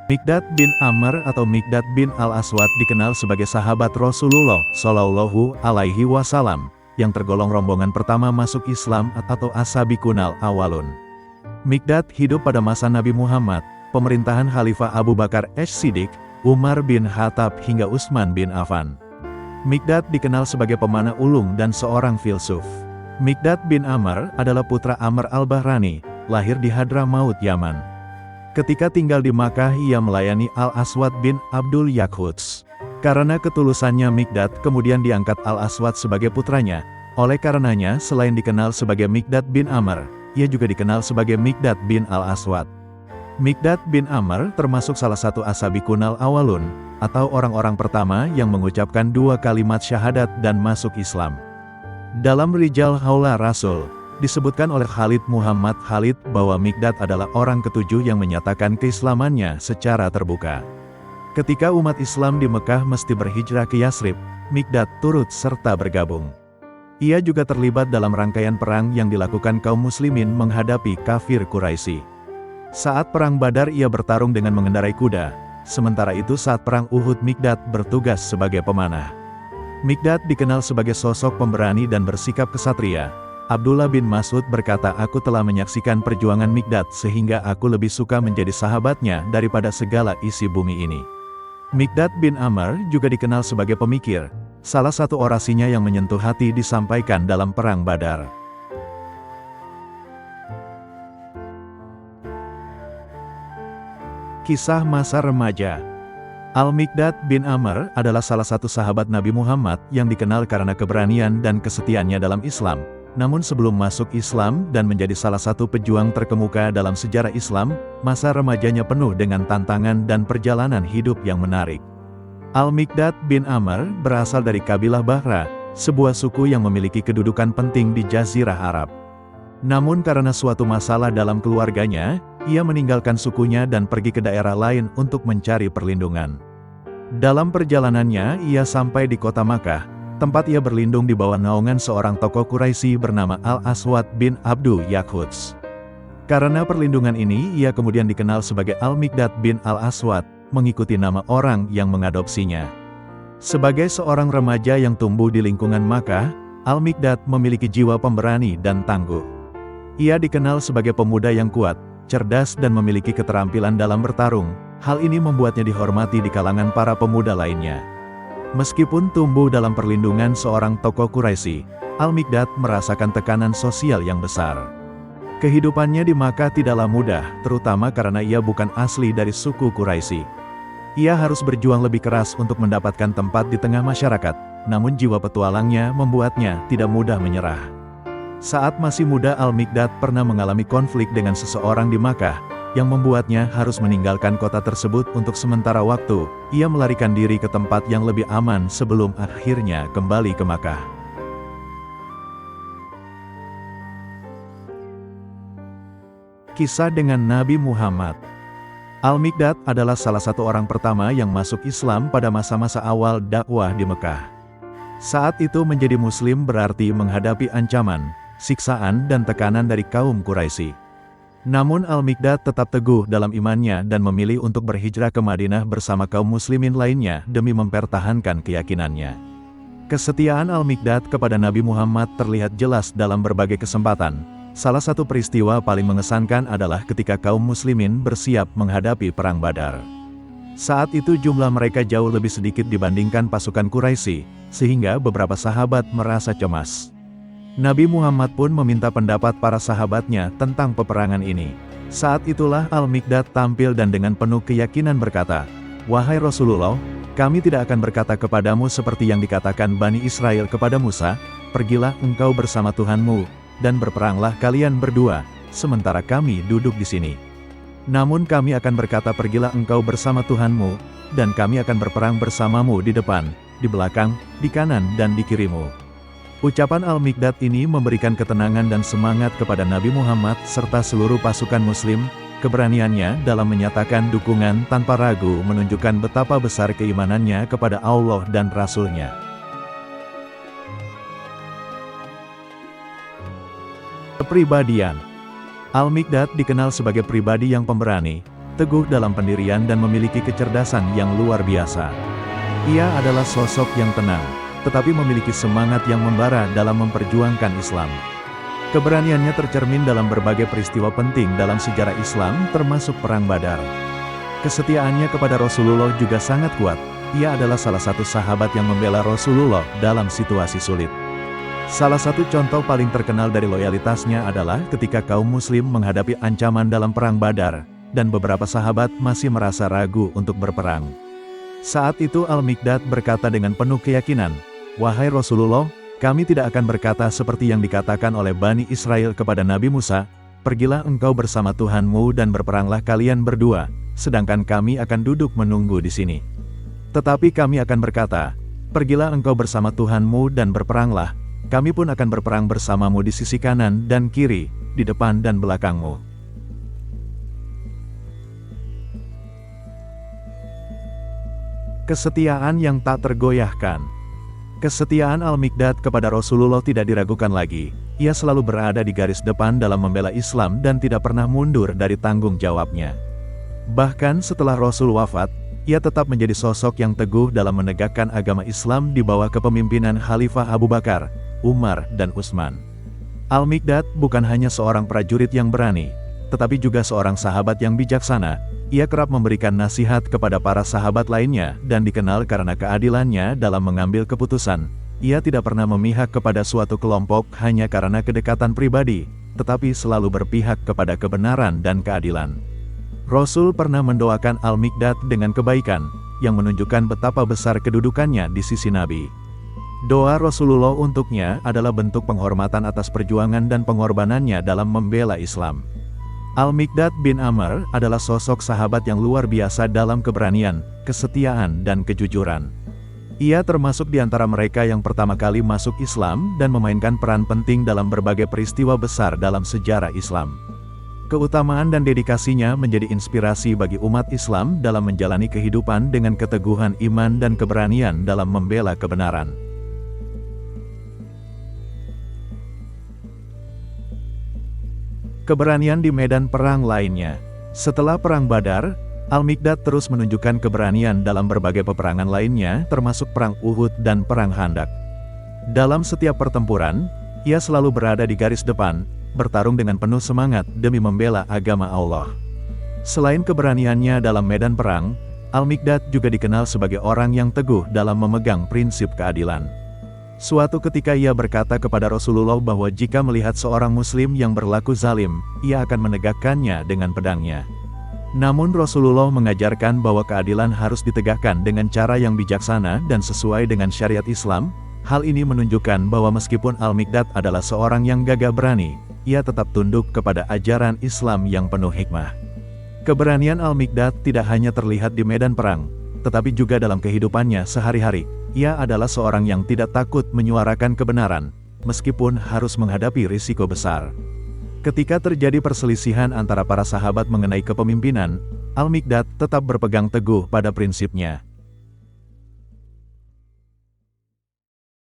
Mikdad bin Amr atau Mikdad bin Al-Aswad dikenal sebagai sahabat Rasulullah Shallallahu Alaihi Wasallam, yang tergolong rombongan pertama masuk Islam atau As-Sabiqunal Awalun. Mikdad hidup pada masa Nabi Muhammad, pemerintahan Khalifah Abu Bakar As-Siddiq, Umar bin Khattab hingga Utsman bin Affan. Mikdad dikenal sebagai pemanah ulung dan seorang filsuf. Mikdad bin Amr adalah putra Amr al-Bahrani, lahir di Hadramaut, Yaman. Ketika tinggal di Makkah ia melayani Al-Aswad bin Abdul Yakhuts. Karena ketulusannya Mikdad kemudian diangkat Al-Aswad sebagai putranya. Oleh karenanya selain dikenal sebagai Mikdad bin Amr, ia juga dikenal sebagai Mikdad bin Al-Aswad. Mikdad bin Amr termasuk salah satu As-Sabiqunal Awalun, atau orang-orang pertama yang mengucapkan 2 kalimat syahadat dan masuk Islam. Dalam Rijal Haula Rasul, disebutkan oleh Khalid Muhammad Khalid bahwa Mikdad adalah orang ketujuh yang menyatakan keislamannya secara terbuka. Ketika umat Islam di Mekah mesti berhijrah ke Yasrib, Mikdad turut serta bergabung. Ia juga terlibat dalam rangkaian perang yang dilakukan kaum muslimin menghadapi kafir Quraisy. Saat perang Badar ia bertarung dengan mengendarai kuda, sementara itu saat perang Uhud Mikdad bertugas sebagai pemanah. Mikdad dikenal sebagai sosok pemberani dan bersikap kesatria. Abdullah bin Mas'ud berkata, "Aku telah menyaksikan perjuangan Mikdad sehingga aku lebih suka menjadi sahabatnya daripada segala isi bumi ini." Mikdad bin Amr juga dikenal sebagai pemikir. Salah satu orasinya yang menyentuh hati disampaikan dalam perang Badar. Kisah masa remaja. Al-Mikdad bin Amr adalah salah satu sahabat Nabi Muhammad yang dikenal karena keberanian dan kesetiaannya dalam Islam. Namun sebelum masuk Islam dan menjadi salah satu pejuang terkemuka dalam sejarah Islam, masa remajanya penuh dengan tantangan dan perjalanan hidup yang menarik. Al-Mikdad bin Amr berasal dari kabilah Bahra, sebuah suku yang memiliki kedudukan penting di Jazirah Arab. Namun karena suatu masalah dalam keluarganya, ia meninggalkan sukunya dan pergi ke daerah lain untuk mencari perlindungan. Dalam perjalanannya, ia sampai di kota Makkah, tempat ia berlindung di bawah naungan seorang tokoh Quraisy bernama Al-Aswad bin Abdul Yakhuts. Karena perlindungan ini, ia kemudian dikenal sebagai Al-Mikdad bin Al-Aswad, mengikuti nama orang yang mengadopsinya. Sebagai seorang remaja yang tumbuh di lingkungan Makkah, Al-Mikdad memiliki jiwa pemberani dan tangguh. Ia dikenal sebagai pemuda yang kuat, cerdas dan memiliki keterampilan dalam bertarung. Hal ini membuatnya dihormati di kalangan para pemuda lainnya. Meskipun tumbuh dalam perlindungan seorang tokoh Quraisy, Al-Mikdad merasakan tekanan sosial yang besar. Kehidupannya di Makkah tidaklah mudah, terutama karena ia bukan asli dari suku Quraisy. Ia harus berjuang lebih keras untuk mendapatkan tempat di tengah masyarakat, namun jiwa petualangnya membuatnya tidak mudah menyerah. Saat masih muda Al-Mikdad pernah mengalami konflik dengan seseorang di Makkah, yang membuatnya harus meninggalkan kota tersebut untuk sementara waktu. Ia melarikan diri ke tempat yang lebih aman sebelum akhirnya kembali ke Makkah. Kisah dengan Nabi Muhammad. Al-Mikdad adalah salah satu orang pertama yang masuk Islam pada masa-masa awal dakwah di Mekah. Saat itu menjadi Muslim berarti menghadapi ancaman, siksaan dan tekanan dari kaum Quraisy. Namun Al-Mikdad tetap teguh dalam imannya dan memilih untuk berhijrah ke Madinah bersama kaum muslimin lainnya demi mempertahankan keyakinannya. Kesetiaan Al-Mikdad kepada Nabi Muhammad terlihat jelas dalam berbagai kesempatan. Salah satu peristiwa paling mengesankan adalah ketika kaum muslimin bersiap menghadapi perang Badar. Saat itu jumlah mereka jauh lebih sedikit dibandingkan pasukan Quraisy, sehingga beberapa sahabat merasa cemas. Nabi Muhammad pun meminta pendapat para sahabatnya tentang peperangan ini. Saat itulah Al-Mikdad tampil dan dengan penuh keyakinan berkata, "Wahai Rasulullah, kami tidak akan berkata kepadamu seperti yang dikatakan Bani Israel kepada Musa, pergilah engkau bersama Tuhanmu, dan berperanglah kalian berdua, sementara kami duduk di sini. Namun kami akan berkata pergilah engkau bersama Tuhanmu, dan kami akan berperang bersamamu di depan, di belakang, di kanan dan di kirimu." Ucapan Al-Mikdad ini memberikan ketenangan dan semangat kepada Nabi Muhammad serta seluruh pasukan muslim. Keberaniannya dalam menyatakan dukungan tanpa ragu menunjukkan betapa besar keimanannya kepada Allah dan Rasul-Nya. Kepribadian. Al-Mikdad dikenal sebagai pribadi yang pemberani. teguh dalam pendirian dan memiliki kecerdasan yang luar biasa. Ia adalah sosok yang tenang, tetapi memiliki semangat yang membara dalam memperjuangkan Islam. Keberaniannya tercermin dalam berbagai peristiwa penting dalam sejarah Islam, termasuk Perang Badar. Kesetiaannya kepada Rasulullah juga sangat kuat. Ia adalah salah satu sahabat yang membela Rasulullah dalam situasi sulit. Salah satu contoh paling terkenal dari loyalitasnya adalah ketika kaum muslim menghadapi ancaman dalam Perang Badar, dan beberapa sahabat masih merasa ragu untuk berperang. Saat itu Al-Miqdad berkata dengan penuh keyakinan, "Wahai Rasulullah, kami tidak akan berkata seperti yang dikatakan oleh Bani Israel kepada Nabi Musa, 'Pergilah engkau bersama Tuhanmu dan berperanglah kalian berdua, sedangkan kami akan duduk menunggu di sini.' Tetapi kami akan berkata, 'Pergilah engkau bersama Tuhanmu dan berperanglah, kami pun akan berperang bersamamu di sisi kanan dan kiri, di depan dan belakangmu.'" Kesetiaan yang tak tergoyahkan. Kesetiaan Al-Miqdad kepada Rasulullah tidak diragukan lagi. Ia selalu berada di garis depan dalam membela Islam dan tidak pernah mundur dari tanggung jawabnya. Bahkan setelah Rasul wafat, ia tetap menjadi sosok yang teguh dalam menegakkan agama Islam di bawah kepemimpinan Khalifah Abu Bakar, Umar, dan Utsman. Al-Miqdad bukan hanya seorang prajurit yang berani, tetapi juga seorang sahabat yang bijaksana. Ia kerap memberikan nasihat kepada para sahabat lainnya dan dikenal karena keadilannya dalam mengambil keputusan. Ia tidak pernah memihak kepada suatu kelompok hanya karena kedekatan pribadi, tetapi selalu berpihak kepada kebenaran dan keadilan. Rasul pernah mendoakan Al-Miqdad dengan kebaikan, yang menunjukkan betapa besar kedudukannya di sisi Nabi. Doa Rasulullah untuknya adalah bentuk penghormatan atas perjuangan dan pengorbanannya dalam membela Islam. Al-Miqdad bin Amr adalah sosok sahabat yang luar biasa dalam keberanian, kesetiaan, dan kejujuran. Ia termasuk di antara mereka yang pertama kali masuk Islam dan memainkan peran penting dalam berbagai peristiwa besar dalam sejarah Islam. Keutamaan dan dedikasinya menjadi inspirasi bagi umat Islam dalam menjalani kehidupan dengan keteguhan iman dan keberanian dalam membela kebenaran. Keberanian di medan perang lainnya. Setelah Perang Badar, Al-Miqdad terus menunjukkan keberanian dalam berbagai peperangan lainnya, termasuk Perang Uhud dan Perang Khandaq. Dalam setiap pertempuran, ia selalu berada di garis depan, bertarung dengan penuh semangat demi membela agama Allah. Selain keberaniannya dalam medan perang, Al-Miqdad juga dikenal sebagai orang yang teguh dalam memegang prinsip keadilan. Suatu ketika ia berkata kepada Rasulullah bahwa jika melihat seorang muslim yang berlaku zalim, ia akan menegakkannya dengan pedangnya. Namun Rasulullah mengajarkan bahwa keadilan harus ditegakkan dengan cara yang bijaksana dan sesuai dengan syariat Islam. Hal ini menunjukkan bahwa meskipun Al-Miqdad adalah seorang yang gagah berani, ia tetap tunduk kepada ajaran Islam yang penuh hikmah. Keberanian Al-Miqdad tidak hanya terlihat di medan perang, tetapi juga dalam kehidupannya sehari-hari. Ia adalah seorang yang tidak takut menyuarakan kebenaran, meskipun harus menghadapi risiko besar. Ketika terjadi perselisihan antara para sahabat mengenai kepemimpinan, Al-Miqdad tetap berpegang teguh pada prinsipnya.